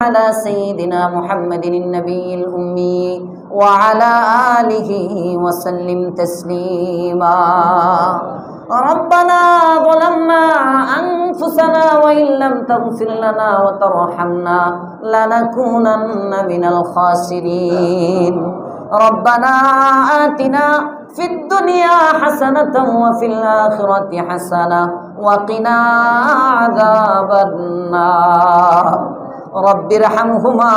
على سيدنا محمد النبي الأمي وعلى آله وسلم تسليما ربنا ظلمنا أنفسنا وإن لم تغفر لنا وترحمنا لنكونن من الخاسرين ربنا آتنا في الدنيا حسنة وفي الآخرة حسنة وقنا عذاب النار رب ارحمهما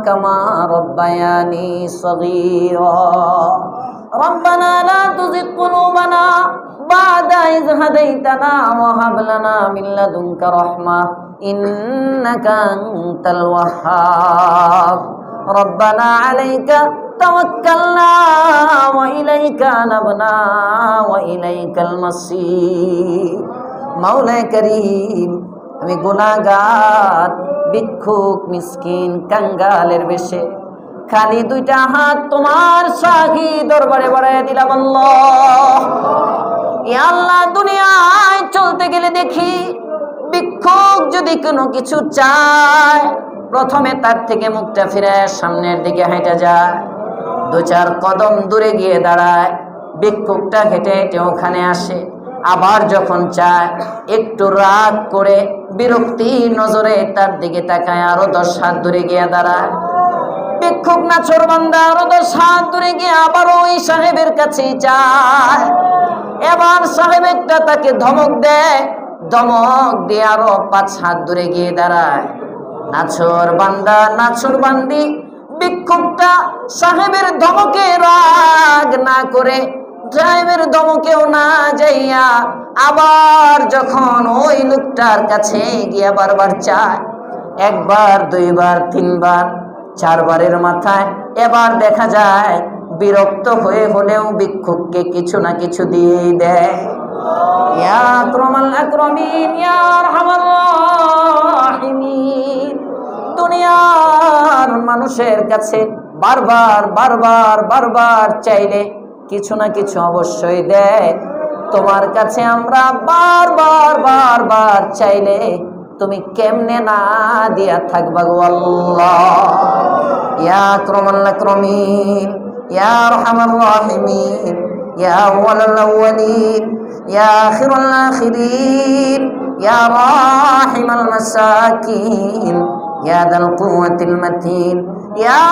كما ربياني صغيرا ربنا لا تزغ قلوبنا بعد إذ هديتنا وهب لنا من لدنك رحمة إنك أنت الوهاب ربنا عليك توكلنا وإليك أنبنا وإليك المصير مولاي كريم আমি গুনাহগার ভিক্ষুক মিসকিন কাঙ্গালের বেশে খালি দুইটা হাত তোমার শাহী দরবারে বাড়ায় দিলাম আল্লাহ। ইয়া আল্লাহ, দুনিয়ায় চলতে গেলে দেখি ভিক্ষুক যদি কোনো কিছু চায় প্রথমে তার থেকে মুখটা ফিরে সামনের দিকে হেঁটে যায়, দু চার কদম দূরে গিয়ে দাঁড়ায়, ভিক্ষুকটা হেঁটে হেঁটে ওখানে আসে। আবার যখন চায় একটু রাগ করে বিরক্তি নজরে তার দিকে তাকায়, আরো 10 হাত দূরে গিয়ে দাঁড়ায়। ভিক্ষুক নাছোড়বান্দা আরো 10 হাত দূরে গিয়ে আবার ওই সাহেবের কাছেই চায়। এবার সাহেব একটা তাকে ধমক দেয়, ধমক দিয়ে আরো 5 হাত দূরে গিয়ে দাঁড়ায়। নাছোড়বান্দা নাছোড়বান্দি ভিক্ষুকটা সাহেবের ধমকে রাগ না করে, সাহেবের ধমকেও না যাইয়া আবার যখন ওই লোকটার কাছে গিয়া বারবার চায়, একবার দুইবার তিনবার 4 বারের মাথায় এবার দেখা যায় বিরক্ত হয়ে হলেও ভিক্ষুককে কিছু না কিছু দিয়েই দেয়। ইয়া আকরামাল আকরামিন ইয়া আরহামার রাহিমিন, দুনিয়ার মানুষের কাছে বারবার বারবার বারবার চাইলে কিছু না কিছু অবশ্যই দেয়। তোমার কাছে আমরা বারবার বারবার চাইলে তুমি কেমনে না দিয়া থাকবা গো আল্লাহ। ইয়া আকরামাল আকরামিন ইয়া আরহামার রাহিমিন ইয়া আউয়ালাল আউয়ালিন ইয়া আখিরাল আখিরিন ইয়া রাহিমাল মাসাকিন ইয়া দাল কুওয়াতিল মাতিন ইয়া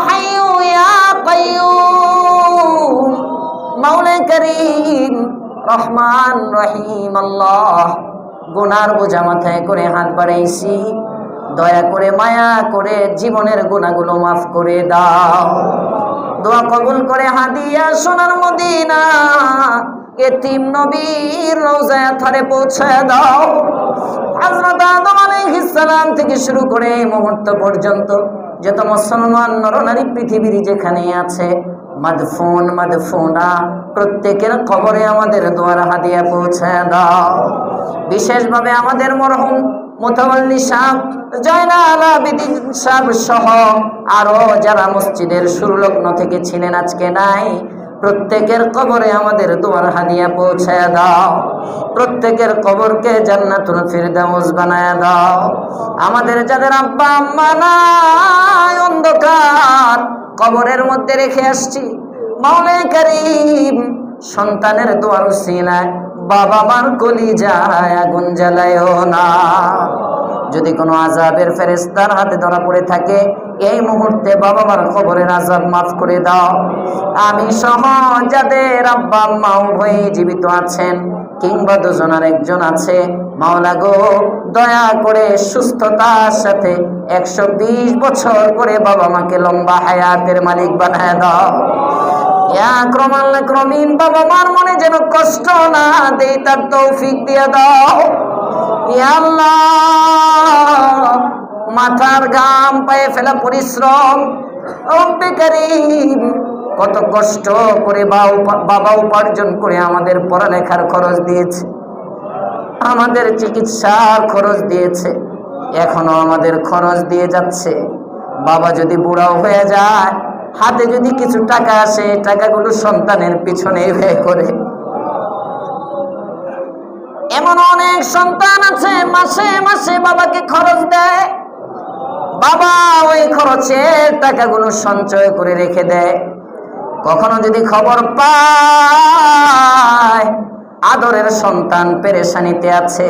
হাইয়ু ইয়া কাইয়ুম মাওলাই করিম রহমান রহিম আল্লাহ, গুনার বোঝা মাথায় করে হাত বাড়াইছি, দয়া করে মায়া করে জীবনের গুনাহগুলো মাফ করে দাও। দোয়া কবুল করে হাদিয়া সোনার মদিনা এতিম নবীর রওজায় থারে পৌঁছে দাও। হযরত আদম আলাইহিস সালাম থেকে শুরু করে এই মুহূর্ত পর্যন্ত যত মুসলমান নরনারী পৃথিবীর যেখানে আছে মাদফুন মাদফুনা প্রত্যেকের কবরে আমাদের দোয়ার হাদিয়া পৌঁছে দাও। বিশেষভাবে আমাদের মরহুম মুতাওয়াল্লি সাহেব জয়নাল আবেদিন সাহেব সহ আরো যারা মসজিদের শুরুলগ্ন থেকে ছিলেন আজকে নাই, প্রত্যেকের কবরে আমাদের দোয়ার হাদিয়া পৌঁছে দাও। প্রত্যেকের কবরকে জান্নাতুল ফিরদাউস বানায় দাও। আমাদের যাদের আব্বা আম্মা নাই অন্ধকার কবরের মধ্যে রেখে আসছি, মাওলাই করিম সন্তানের দোয়ার উসিলায় বাবা মার কলিজায় আগুন জ্বালায়ও না। যদি কোনো আযাবের ফেরেশতার হাতে ধরা পড়ে থাকে এই মুহূর্তে বাবা মার কবরের আযাব মাফ করে দাও। আমি সহ যাদের আব্বা আম্মা উভয়ই জীবিত আছেন কিংবা দুজনের একজন আছে, মাওলা গো দয়া করে সুস্থতার সাথে 120 বছর করে বাবা মাকে লম্বা হায়াতের মালিক বানায় দাও। ইয়া আকরামাল আকরামিন, বাবা মার মনে যেন কষ্ট না দেই তার তৌফিক দিয়ে দাও। ইয়া আল্লাহ, মাথার ঘাম পায়ে ফেলা পরিশ্রম, রব্বে কারীম কত কষ্ট করে বাবা উপার্জন করে আমাদের পড়ালেখার খরচ দিয়েছে, আমাদের চিকিৎসার খরচ দিয়েছে, এখনো আমাদের খরচ দিয়ে যাচ্ছে। বাবা যদি বুড়াও হয়ে যায়, হাতে যদি কিছু টাকা আসে, টাকাগুলো সন্তানের পিছনে ব্যয় করে। এমন অনেক সন্তান আছে মাসে মাসে বাবাকে খরচ দেয়, বাবা ওই খরচের টাকাগুলো সঞ্চয় করে রেখে দেয়। কখনো যদি খবর পায় আদরের সন্তান পেরেশানিতে আছে,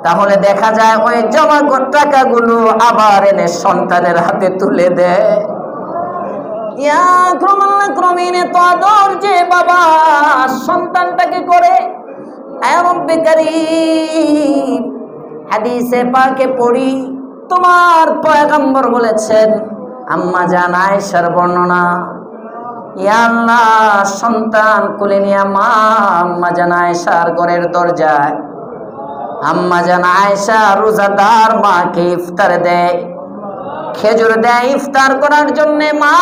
তাহলে দেখা যায় ওই জমা টাকাগুলো আবার এনে সন্তানের হাতে তুলে দেয়। ক্রমে তো আদর যে বাবা সন্তানটাকে করে। হাদিসে পাকে পড়ি, তোমার পয়গম্বর বলেছেন, আম্মা জান আয়েশার বর্ণনা, ইয়া আল্লাহ, সন্তান কোলে নিয়ে মা আম্মা জান আয়েশার ঘরের দরজায়, আম্মা জান আয়েশা রোজাদার মাকে ইফতার দেয়, খেজুর দেয় ইফতার করার জন্য। মা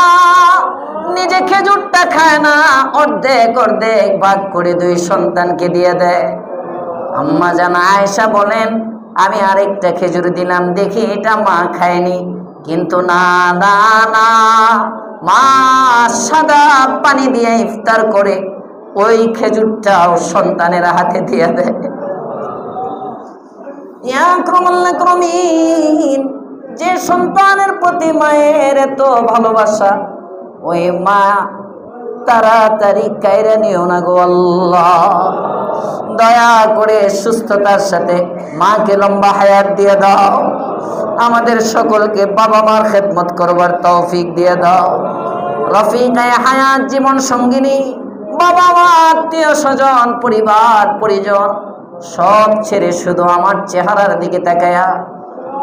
নিজে খেজুরটা খায় না, অর্ধেক অর্ধেক ভাগ করে দুই সন্তানকে দিয়ে দেয়। আম্মা জান আয়েশা বলেন, আমি আরেকটা খেজুর দিলাম, দেখি এটা মা খায়নি, কিন্তু না না না, মা সাদা পানি দিয়ে ইফতার করে ওই খেজুরটাও সন্তানের হাতে দিয়ে দেয়। যে সন্তানের প্রতি মায়ের এত ভালোবাসা, ওই মা তাড়াতাড়ি কাইরা নিও না গো আল্লাহ। দয়া করে সুস্থতার সাথে মাকে লম্বা হায়াত দিয়ে দাও। আমাদের সকলকে বাবা মার খেদমত করবার তৌফিক দিয়ে দাও। রফিকায়ে হায়াত জীবন সঙ্গিনী, বাবা মা, আত্মীয় স্বজন, পরিবার পরিজন সব ছেড়ে শুধু আমার চেহারার দিকে তাকায়া,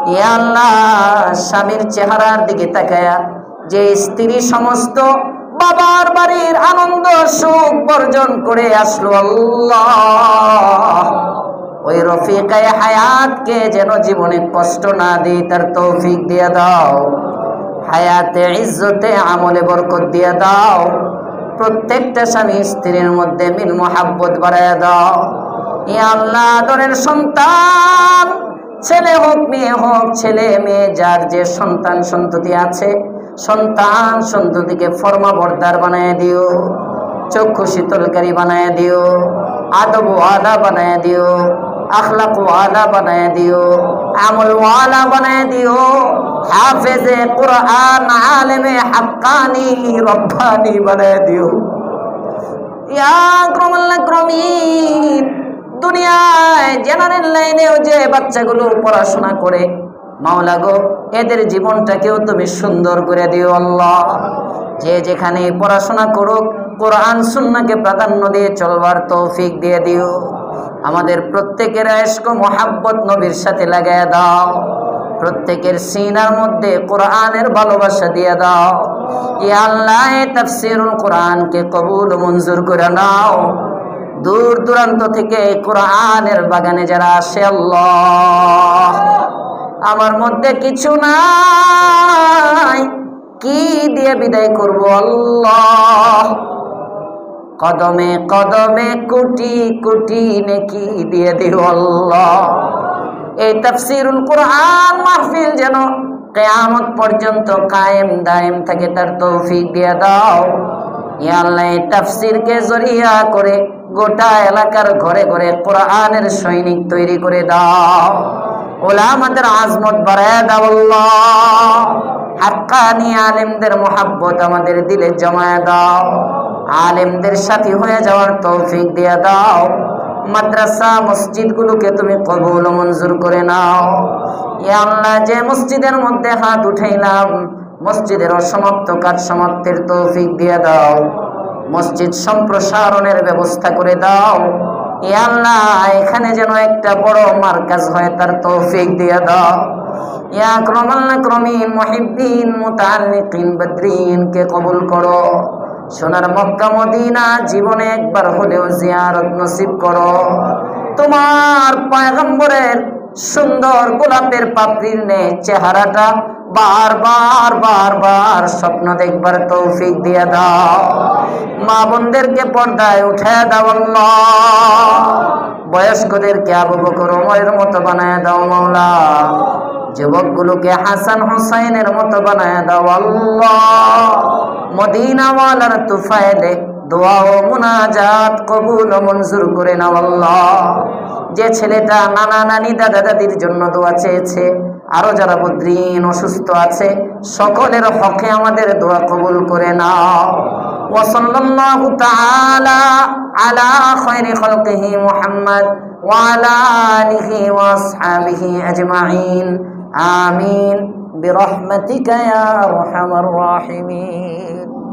ইয়া আল্লাহ, স্বামীর চেহারার দিকে তাকায়া যে স্ত্রী সমস্ত বাবার বাড়ির আনন্দ সুখ বর্জন করে আসলো, আল্লাহ ওই রফিকায়ে হায়াতকে যেন জীবনে কষ্ট না দিই তার তৌফিক দিয়ে দাও। হায়াতে ইজ্জতে আমলে বরকত দিয়ে দাও। প্রত্যেকটা স্বামী স্ত্রীর মধ্যে মিল মোহাব্বত বাড়ায় দাও। ইয়া আল্লাহ, আদরের সন্তান, ছেলে হোক মেয়ে হোক, ছেলে মেয়ে যার যে সন্তান সন্ততি আছে, সন্তান সন্ততিকে ফরমা বরদার বানায় দিও, চক্ষু শীতলকারী বানায় দিও, আদব ওয়ালা বানায় দিও, আখলাক ওয়ালা বানায় দিও, আমল ওয়ালা বানায় দিও, হাফেজে কুরআন, আলেমে হাক্কানি রব্বানি বানায় দিও। ইয়া আকরামাল-আকরামিন, দুনিয়ায় জেনারেল লাইনেও যে বাচ্চাগুলো পড়াশোনা করে, মাওলা গো, এদের জীবনটাকেও তুমি সুন্দর করে দিও আল্লাহ। যে যেখানে পড়াশোনা করুক, কোরআন সুন্নাহকে প্রাধান্য দিয়ে চলবার তৌফিক দিয়ে দিও। আমাদের প্রত্যেকের ইশক মোহাব্বত নবীর সাথে লাগায় দাও। প্রত্যেকের সিনার মধ্যে কোরআনের ভালোবাসা দিয়ে দাও। ইয়া আল্লাহ, এই তাফসীরুল কোরআনকে কবুল মঞ্জুর করে নাও। দূর দূরান্ত থেকে কোরআনের বাগানে যারা আসে, আল্লাহ, আমার মধ্যে কিছু নাই, কি দিয়ে বিদায় করব আল্লাহ? কদমে কদমে কোটি কোটি নেকি দিয়ে দিও আল্লাহ। এই তাফসীরুল কোরআন মাহফিল যেন কিয়ামত পর্যন্ত কায়েম দায়েম থাকে, তার তৌফিক দিয়ে দাও। ইয়া আল্লাহ, এই তাফসীরকে জরিয়া করে গোটা এলাকার ঘরে ঘরে কোরআনের সৈনিক তৈরি করে দাও। উলামাদের আজমত বাড়ায় দাও আল্লাহ। হাক্কানি আলেমদের মোহাব্বত আমাদের দিলে জমায়ে দাও। আলেমদের সাথী হয়ে যাওয়ার তৌফিক দিয়ে দাও। মাদ্রাসা মসজিদগুলোকে তুমি কবুল ও মঞ্জুর করে নাও। ইয়া আল্লাহ, যে মসজিদের মধ্যে হাত উঠাইলাম, মসজিদের অসমাপ্ত কাজ সমাপ্তির তৌফিক দিয়ে দাও। মসজিদ সম্প্রসারণের ব্যবস্থা করে দাও। ইয়া আল্লাহ, এখানে যেন একটা বড় মার্কাজ হয়, তার তৌফিক দিয়ে দাও। ইয়া আকরামাল আকরামিন, মুহিব্বিন, মুতাআল্লিকিন, বদরিন কে কবুল করো। সোনার মক্কা মদিনা জীবনে একবার হলেও জিয়ারত নসিব করো। তোমার পয়গম্বরের সুন্দর গোলাপের পাপড়ির ন্যায় চেহারাটা বারবার বারবার স্বপ্ন দেখবার তৌফিক দিয়ে দাও। মা বোনদেরকে পর্দায় উঠায় দাও আল্লাহ। বয়স্কদেরকে আবু বকর ওমরের মতো বানায় দাও মাওলা। যুবকগুলোকে হাসান হুসাইনের মতো বানায় দাও আল্লাহ। মদিনা ওয়ালার তুফাইলে দোয়া ও মুনাজাত কবুল ও মঞ্জুর করে নাও আল্লাহ। যে ছেলেটা নানা নানি দাদা দাদির জন্য দোয়া চেয়েছে, আরো যারা বদ্রীন অসুস্থ আছে, সকলের হকে আমাদের দোয়া কবুল করে নাও। ওয়া সাল্লাল্লাহু তাআলা আলা খায়রি খালকিহি মুহাম্মদ ওয়া আলা আলিহি ওয়া আসহাবিহি আজমাইন। আমিন বিরহমাতিকা ইয়া আরহামার রাহিমিন।